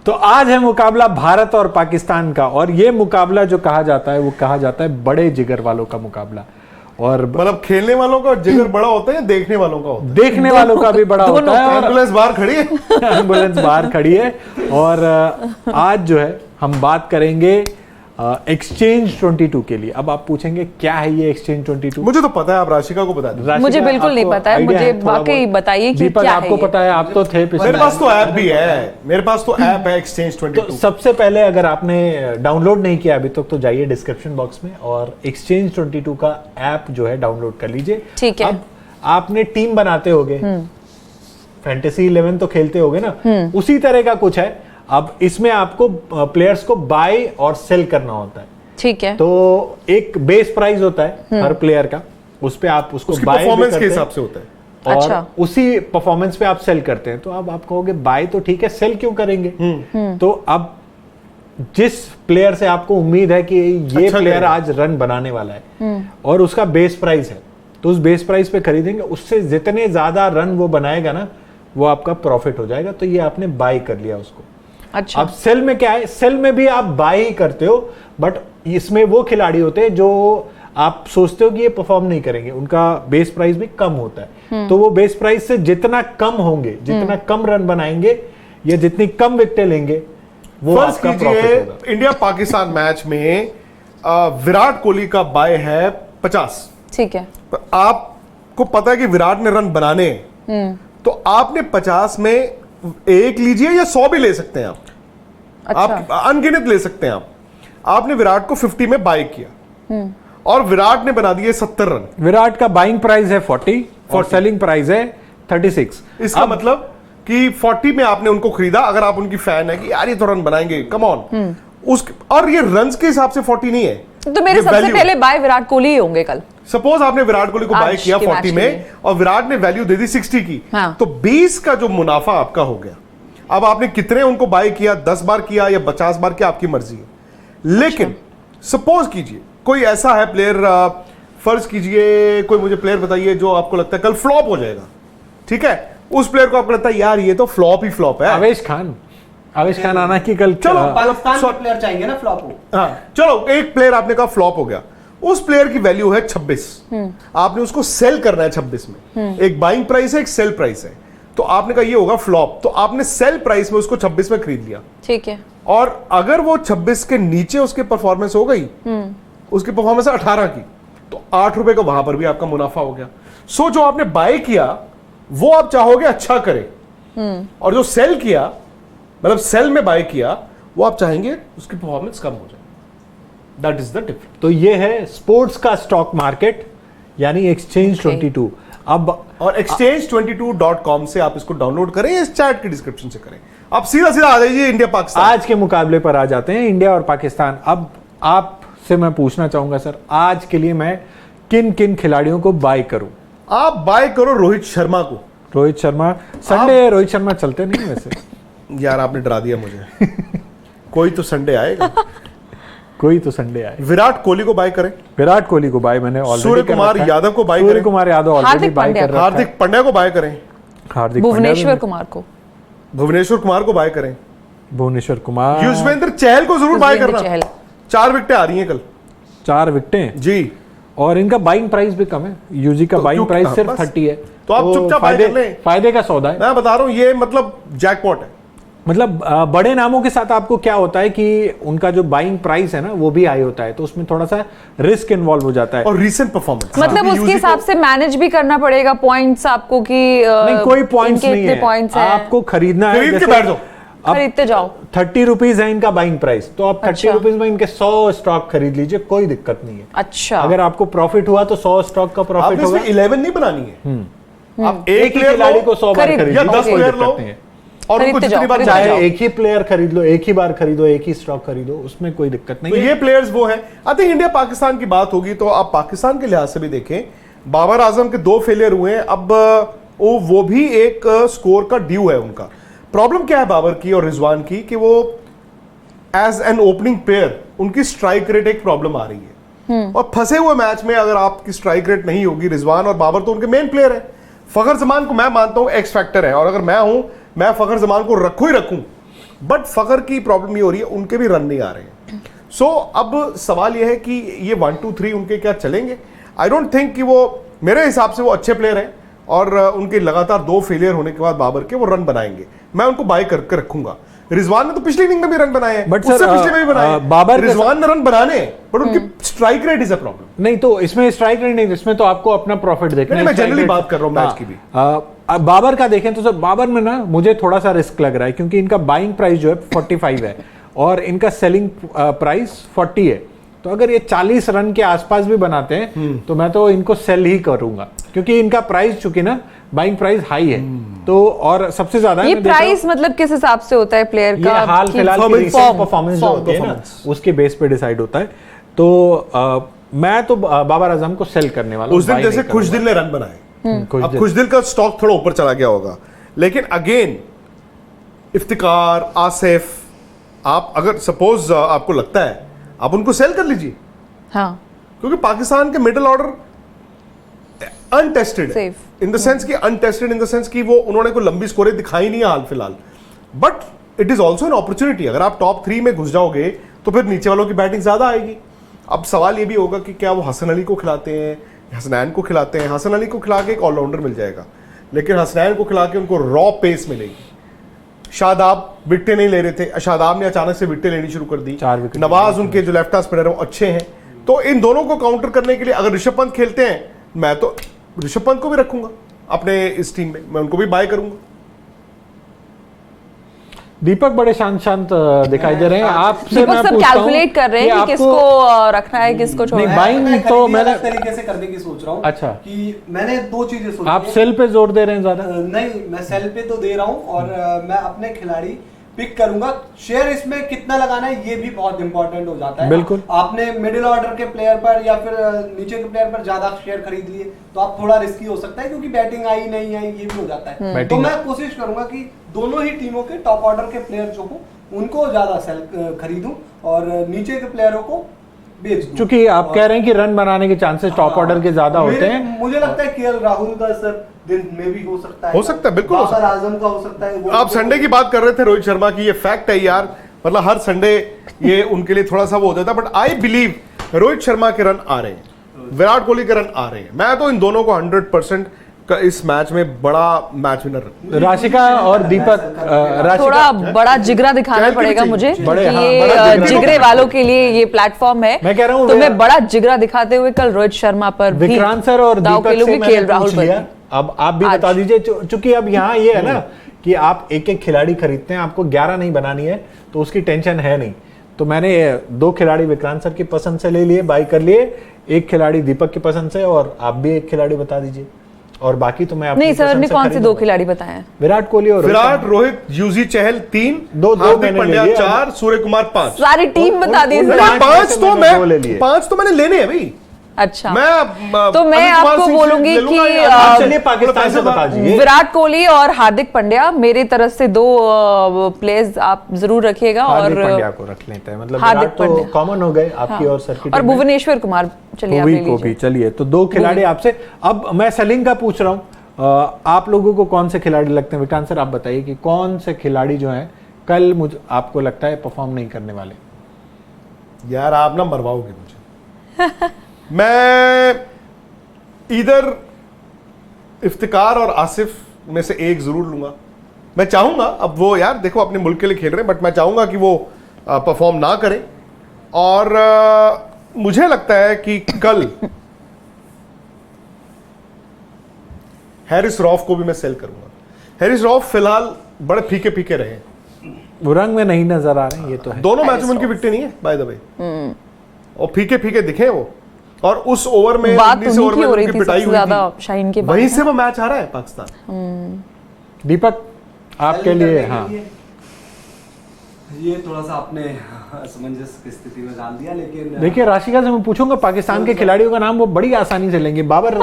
तो आज है मुकाबला भारत और पाकिस्तान का, और ये मुकाबला जो कहा जाता है वो कहा जाता है बड़े जिगर वालों का मुकाबला। और मतलब खेलने वालों का जिगर बड़ा होता है या देखने वालों का होता है? देखने वालों का भी बड़ा होता है। एम्बुलेंस बाहर खड़ी है। एम्बुलेंस बाहर खड़ी है। और आज जो है हम बात करेंगे एक्सचेंज 22 के लिए। अब आप पूछेंगे क्या है ये एक्सचेंज 22? मुझे तो पता है, आप राशिका को बता दें। मुझे बिल्कुल नहीं पता है, मुझे वाकई बताइए कि क्या है। आपको पता है, आप तो थे पिछले। मेरे पास तो ऐप भी है, मेरे पास तो ऐप है एक्सचेंज 22। तो सबसे पहले अगर आपने डाउनलोड नहीं किया अभी तक तो जाइए डिस्क्रिप्शन बॉक्स में और एक्सचेंज 22 का ऐप जो है डाउनलोड कर लीजिए। ठीक है। अब आपने टीम बनाते होगे, फैंटेसी 11 तो खेलते होगे ना, उसी तरह का कुछ है। अब इसमें आपको प्लेयर्स को बाय और सेल करना होता है। ठीक है। तो एक बेस प्राइस होता है हर प्लेयर का, उस पे आप उसको बाय परफॉर्मेंस के हिसाब से होता है, और अच्छा। उसी परफॉर्मेंस पे आप सेल करते हैं। तो अब आप कहोगे बाय तो ठीक है, सेल क्यों करेंगे? तो अब जिस प्लेयर से आपको उम्मीद है कि ये अच्छा प्लेयर आज रन बनाने वाला है और उसका बेस प्राइस है, तो उस बेस प्राइस पे खरीदेंगे। उससे जितने ज्यादा रन वो बनाएगा ना, वो आपका प्रॉफिट हो जाएगा। तो ये आपने बाय कर लिया उसको। अच्छा। अब सेल में क्या है, सेल में भी आप बाय ही करते हो, बट इसमें वो खिलाड़ी होते हैं जो आप सोचते हो कि ये परफॉर्म नहीं करेंगे, उनका बेस प्राइस भी कम होता है। तो वो बेस प्राइस से जितना कम होंगे, जितना कम रन बनाएंगे या जितनी कम विकेटें लेंगे, वो फर्ज आपका कीजिए प्रॉफिट होगा। इंडिया पाकिस्तान मैच में विराट कोहली का बाय है 50। ठीक है। तो आपको पता है कि विराट ने रन बनाने हैं, तो आपने 50 में एक लीजिए या 100 भी ले सकते हैं आप। अच्छा। आप अनगिनत ले सकते हैं। आपने विराट को 50 में बाय किया और विराट ने बना दिए 70 रन। विराट का बाइंग प्राइस है 40 और सेलिंग प्राइस है 36। इसका मतलब कि 40 में आपने उनको खरीदा। अगर आप उनकी फैन है कि यार ये तो रन बनाएंगे, कम ऑन, और ये रन के हिसाब से 40 नहीं है, तो मेरे सबसे पहले बाय विराट कोहली ही होंगे कल। सपोज आपने विराट कोहली को बाय किया 40 में और विराट ने वैल्यू दे दी 60 की, हाँ। तो 20 का जो मुनाफा आपका हो गया। अब आपने कितने उनको बाय किया, 10 बार किया या 50 बार किया, आपकी मर्जी है। लेकिन सपोज कीजिए कोई ऐसा है प्लेयर, फर्ज कीजिए कोई मुझे प्लेयर बताइए जो आपको लगता है कल फ्लॉप हो जाएगा, ठीक है? उस प्लेयर को आपको लगता है यार ये तो फ्लॉप ही फ्लॉप है। आवेश खान आना कि कल चलो पाकिस्तान के प्लेयर चाहिए ना फ्लॉप हो। हाँ, चलो एक प्लेयर आपने कहा फ्लॉप हो गया, उस प्लेयर की वैल्यू है 26, आपने उसको सेल करना है 26 में। एक बाइंग प्राइस है, एक सेल प्राइस है, तो आपने कहा ये होगा फ्लॉप, तो आपने सेल प्राइस में उसको 26 में खरीद लिया। ठीक है। और अगर वो 26 के नीचे उसकी परफॉर्मेंस हो गई, उसकी परफॉर्मेंस है 18 की, तो 8 रुपए का वहां पर भी आपका मुनाफा हो गया। सो जो आपने बाय किया वो आप चाहोगे अच्छा करे, और जो सेल किया, मतलब सेल में बाय किया, वो आप चाहेंगे उसकी परफॉर्मेंस कम हो जाए। That is the difference. तो ये है स्पोर्ट्स का स्टॉक मार्केट, यानी एक्सचेंज 22। अब और exchange22.com से आप इसको डाउनलोड करें, इस चैट के डिस्क्रिप्शन से करें। आप सीधा सीधा आ जाइए इंडिया पाकिस्तान। आज के मुकाबले पर आ जाते हैं, इंडिया और पाकिस्तान। अब आपसे मैं पूछना चाहूंगा सर, आज के लिए मैं किन किन खिलाड़ियों को बाय करूं? आप बाय करो रोहित शर्मा को। रोहित शर्मा, संडे रोहित शर्मा चलते नहीं वैसे। यार आपने डरा दिया मुझे। कोई तो संडे आएगा। कोई तो संडे आए। विराट कोहली को बाय करें। विराट कोहली को बाय मैंने ऑलरेडी। सूर्य कुमार यादव को बाय करें। सूर्य कुमार यादव ऑलरेडी बाय कर रहा है। हार्दिक पांड्या को बाय करें। हार्दिक भुवनेश्वर कुमार को। भुवनेश्वर कुमार को बाय करें। भुवनेश्वर कुमार। युजवेंद्र चहल को जरूर बाय करना। 4 विकेटें आ रही हैं कल। 4 विकेटें जी, और इनका बाइंग प्राइस भी कम है। यूजी का बाइंग प्राइस सिर्फ 30 है, तो आप चुपचाप बाय कर लें। फायदे का सौदा है। मैं बता रहा हूं, ये मतलब जैकपॉट है। मतलब बड़े नामों के साथ आपको क्या होता है कि उनका जो बाइंग प्राइस है ना वो भी हाई होता है, तो उसमें थोड़ा सा रिस्क इन्वॉल्व हो जाता है। और रीसेंट परफॉर्मेंस मतलब उसके हिसाब से मैनेज भी करना पड़ेगा पॉइंट्स आपको कि नहीं, कोई पॉइंट्स नहीं है, आपको खरीदना है। खरीद के बैठ जाओ, खरीदते जाओ। 30 रुपीज है इनका बाइंग प्राइस, तो आप 30 रुपीज में इनके 100 स्टॉक खरीद लीजिए, कोई दिक्कत नहीं है। अच्छा, अगर आपको प्रॉफिट हुआ तो 100 स्टॉक का प्रॉफिट होगा। 11 नहीं बनानी है, आप एक ही खिलाड़ी को 100 बार खरीद या लो, 10 कोई प्लेयर दिक्कत लो नहीं है। और उनको जितनी बार चाहे एक ही प्लेयर खरीद लो, एक ही बार खरीदो, एक ही स्टॉक खरीदो, उसमें कोई दिक्कत नहीं तो है। ये प्लेयर्स वो है। आई थिंक इंडिया पाकिस्तान की बात होगी तो आप पाकिस्तान के लिहाज से भी देखें, बाबर आजम के 2 फेलियर हुए हैं। अब वो भी एक स्कोर का ड्यू है उनका। प्रॉब्लम क्या है बाबर की और रिजवान की कि वो एज एन ओपनिंग प्लेयर उनकी स्ट्राइक रेट एक प्रॉब्लम आ रही है, और फंसे हुए मैच में अगर आपकी स्ट्राइक रेट नहीं होगी, रिजवान और बाबर तो उनके मेन प्लेयर है। फखर जमान को मैं मानता हूं एक्स फैक्टर है, और अगर मैं हूं, मैं फखर जमान को रखूं ही रखूं, बट फखर की प्रॉब्लम ये हो रही है, उनके भी रन नहीं आ रहे हैं। सो अब सवाल ये है कि ये 1, 2, 3 उनके क्या चलेंगे? आई डोंट थिंक कि वो, मेरे हिसाब से वो अच्छे प्लेयर हैं और उनके लगातार 2 फेलियर होने के बाद बाबर के वो रन बनाएंगे, मैं उनको बाय करके रखूंगा। रिजवान ने तो पिछली इनिंग में भी रन बनाए हैं, बट उससे सर, पिछले में भी बनाए। बाबर रिजवान ने रन बनाने, बट उनकी strike rate is a problem. नहीं, तो इसमें स्ट्राइक रेट नहीं, इसमें तो आपको अपना प्रॉफिट देखना है। मैं जनरली बात कर रहा हूं मैच की भी। अब बाबर का देखें तो सर, बाबर में ना मुझे थोड़ा सा रिस्क लग रहा है, क्योंकि इनका बाइंग प्राइस जो है 45 है और इनका सेलिंग प्राइस 40 है। तो अगर ये 40 रन के आसपास भी बनाते हैं तो मैं तो इनको सेल ही करूंगा, क्योंकि इनका प्राइस चूंकि ना बाइंग प्राइस हाई है। तो और सबसे ज्यादा ये प्राइस मतलब किस हिसाब से होता है प्लेयर का? ये हाल फिलहाल की रिसेंट परफॉर्मेंस जो होती है ना, उसके बेस पे डिसाइड होता है। तो मैं तो बाबर आजम को सेल करने वाला हूं। उस दिन जैसे खुशदिल ने रन बनाए, अब खुशदिल का स्टॉक थोड़ा ऊपर चला गया होगा, लेकिन अगेन इफ्तिकार, आसिफ, आप अगर सपोज आपको लगता है, आप उनको सेल कर लीजिए। हाँ, क्योंकि पाकिस्तान के मिडिल ऑर्डर अनटेस्टेड है, इन द सेंस कि अनटेस्टेड इन द सेंस कि वो उन्होंने कोई लंबी स्कोरें दिखाई नहीं है हाल फिलहाल। But it is also an opportunity, अगर आप टॉप 3 में घुस जाओगे तो फिर नीचे वालों की बैटिंग ज्यादा आएगी। अब सवाल ये भी होगा कि क्या वो हसन अली को खिलाते हैं, हसनैन को खिलाते हैं। हसन अली को खिला के एक ऑलराउंडर मिल जाएगा, लेकिन हसनैन को खिला के उनको रॉ पेस मिलेगी। शादाब विकेटें नहीं ले रहे थे, शादाब ने अचानक से विकेटें लेनी शुरू कर दी। नवाज उनके जो लेफ्ट हाथ स्पिनर है वो अच्छे हैं, तो इन दोनों को काउंटर करने के लिए अगर ऋषभ पंत खेलते हैं, मैं तो ऋषभ पंत को भी रखूंगा अपने इस टीम में, मैं उनको भी बाय करूंगा। दीपक बड़े शांत दिखाई दे रहे हैं। आपसे दीपक मैं सब पूछता हूं कैलकुलेट कर रहे हैं कि किसको रखना है, किसको छोड़ना है। बाइंग तो मैंने इस तरीके से करने की सोच रहा हूँ। अच्छा, कि मैंने 2 चीजें सोची। आप सेल पे जोर दे रहे हैं ज्यादा? नहीं, मैं सेल पे तो दे रहा हूँ और मैं अपने खिलाड़ी पिक करूंगा। शेयर इसमें कितना लगाना है ये भी बहुत इंपॉर्टेंट हो जाता है। बिल्कुल, आपने मिडिल ऑर्डर के प्लेयर पर या फिर नीचे के प्लेयर पर ज्यादा शेयर खरीद लिए तो आप थोड़ा रिस्की हो सकता है, क्योंकि बैटिंग आई नहीं आई ये भी हो जाता है। तो मैं कोशिश करूंगा कि दोनों ही टीमों के टॉप ऑर्डर के प्लेयर जो हो उनको ज्यादा सेल खरीदूं और नीचे के प्लेयरों को बेच दूं। क्योंकि आप कह रहे हैं कि रन बनाने के चांसेस टॉप ऑर्डर के ज्यादा होते हैं। मुझे लगता है केएल राहुल का सर दिन में भी हो सकता है, बिल्कुल हो सकता है। आजम का हो सकता है। आप संडे की बात कर रहे थे रोहित शर्मा की, ये फैक्ट है यार, मतलब हर संडे ये उनके लिए थोड़ा सा वो होता था। But I believe Rohit Sharma के रन आ रहे हैं, विराट कोहली के रन आ रहे हैं। मैं तो इन दोनों को 100% इस मैच में बड़ा मैच विनर। राशिका और दीपक, थोड़ा बड़ा जिगरा दिखाना पड़ेगा मुझे, ये जिगरे वालों के लिए ये प्लेटफॉर्म है। मैं कह रहा हूं तुम्हें बड़ा जिगरा दिखाते हुए कल रोहित शर्मा पर विक्रांत सर और दीपक से मैंने पूछ लिया। अब आप भी बता दीजिए, चूंकि अब यहाँ ये है ना कि आप एक एक खिलाड़ी खरीदते हैं, आपको 11 नहीं बनानी है तो उसकी टेंशन है नहीं। तो मैंने 2 खिलाड़ी विक्रांत सर की पसंद से ले लिए, बाई कर लिए, एक खिलाड़ी दीपक की पसंद से, और आप भी एक खिलाड़ी बता दीजिए। और बाकी तो मैं नहीं सर ने कौन से 2 खिलाड़ी बताए हैं? विराट कोहली और रोहित, युजी चहल 3, दो हार्दिक पांड्या 4, सूर्य कुमार 5। सारी टीम बता दी। 5 तो मैंने लेने हैं भाई। अच्छा, तो मैं आपको बोलूंगी कि चलिए पाकिस्तान से बता दीजिए। विराट कोहली और हार्दिक पांड्या मेरी तरफ से 2 प्लेयर्स आप जरूर रखिएगा। और पांड्या को रख लेते हैं, मतलब विराट तो कॉमन हो गए आपकी और सर की, और भुवनेश्वर कुमार चलिए आप ले लीजिए। चलिए तो 2 खिलाड़ी आपसे। अब मैं सेलिंग का पूछ रहा हूँ, आप लोगों को कौन से खिलाड़ी लगते हैं? विक्रांत सर आप बताइए कि कौन से खिलाड़ी जो हैं कल मुझे आपको लगता है परफॉर्म नहीं करने वाले? यार आप ना मरवाओगे मुझे। मैं इधर इफ्तिकार और आसिफ में से एक जरूर लूंगा। मैं चाहूंगा, अब वो यार देखो अपने मुल्क के लिए खेल रहे हैं, बट मैं चाहूंगा कि वो परफॉर्म ना करें। और मुझे लगता है कि कल हैरिस रॉफ को भी मैं सेल करूंगा। हैरिस रॉफ फिलहाल बड़े फीके फीके रहे, वो रंग में नहीं नजर आ रहे हैं, ये तो है। दोनों मैच में उनकी विकेट नहीं है बाय द वे, और फीके फीके दिखे वो। और उस ओवर में बात ओवर में उनकी पिटाई हुई थी, शाहीन के वहीं से वो मैच आ रहा है पाकिस्तान। दीपक आपके लिए, हाँ ये थोड़ा सा आपने असमंजस की स्थिति में डाल दिया, लेकिन देखिए राशिका से मैं पूछूंगा, पाकिस्तान के खिलाड़ियों का नाम वो बड़ी आसानी से लेंगे, बाबर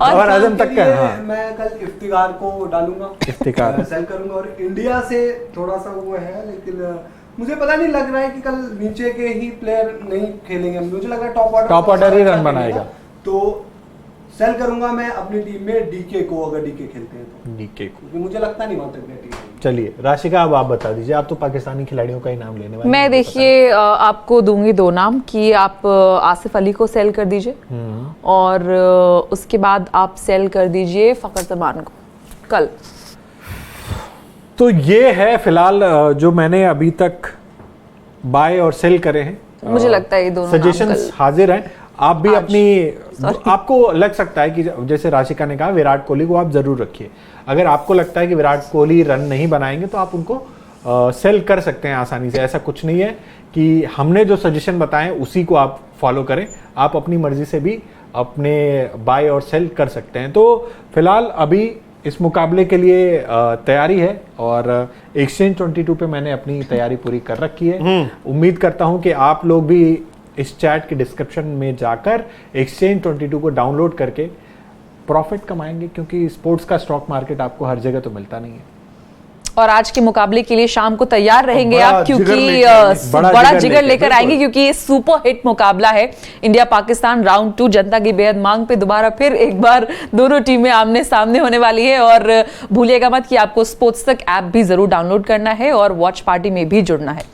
आजम तक का। हाँ, मैं कल इफ्तिकार को डालूंगा, इफ्तिकार सेल करूंगा। और इंडिया से थोड़ा सा वो है, लेकिन मुझे पता नहीं लग रहा है कि कल नीचे के ही प्लेयर नहीं खेलेंगे। मुझे लग रहा है टॉप ऑर्डर ही रन बनाएगा। तो सेल करूंगा मैं अपनी टीम में डीके को, अगर डीके खेलते हैं तो। डीके को मुझे लगता नहीं वहां तक बैटिंग आएगी। चलिए राशिका, अब आप बता दीजिए, आप तो पाकिस्तानी खिलाड़ियों का ही नाम लेने वाले। मैं देखिए आपको दूंगी 2 नाम कि आप आसिफ अली को सेल कर दीजिए और उसके बाद आप सेल कर दीजिए फ़खर जमान को कल। तो ये है फिलहाल जो मैंने अभी तक बाय और सेल करे हैं। मुझे लगता है ये दोनों सजेशंस हाजिर हैं। आप भी आपको लग सकता है कि जैसे राशिका ने कहा विराट कोहली को आप जरूर रखिए। अगर आपको लगता है कि विराट कोहली रन नहीं बनाएंगे तो आप उनको सेल कर सकते हैं आसानी से। ऐसा कुछ नहीं है कि हमने जो सजेशन बताएं उसी को आप फॉलो करें, आप अपनी मर्जी से भी अपने बाय और सेल कर सकते हैं। तो फिलहाल अभी इस मुकाबले के लिए तैयारी है और एक्सचेंज 22 पे मैंने अपनी तैयारी पूरी कर रखी है। उम्मीद करता हूं कि आप लोग भी इस चैट के डिस्क्रिप्शन में जाकर एक्सचेंज 22 को डाउनलोड करके प्रॉफिट कमाएंगे, क्योंकि स्पोर्ट्स का स्टॉक मार्केट आपको हर जगह तो मिलता नहीं है। और आज के मुकाबले के लिए शाम को तैयार रहेंगे आप, क्योंकि बड़ा जिगर लेकर आएंगे, क्योंकि ये सुपर हिट मुकाबला है इंडिया पाकिस्तान राउंड 2। जनता की बेहद मांग पे दोबारा फिर एक बार दोनों टीमें आमने सामने होने वाली है। और भूलिएगा मत कि आपको स्पोर्ट्स तक ऐप भी जरूर डाउनलोड करना है और वॉच पार्टी में भी जुड़ना है।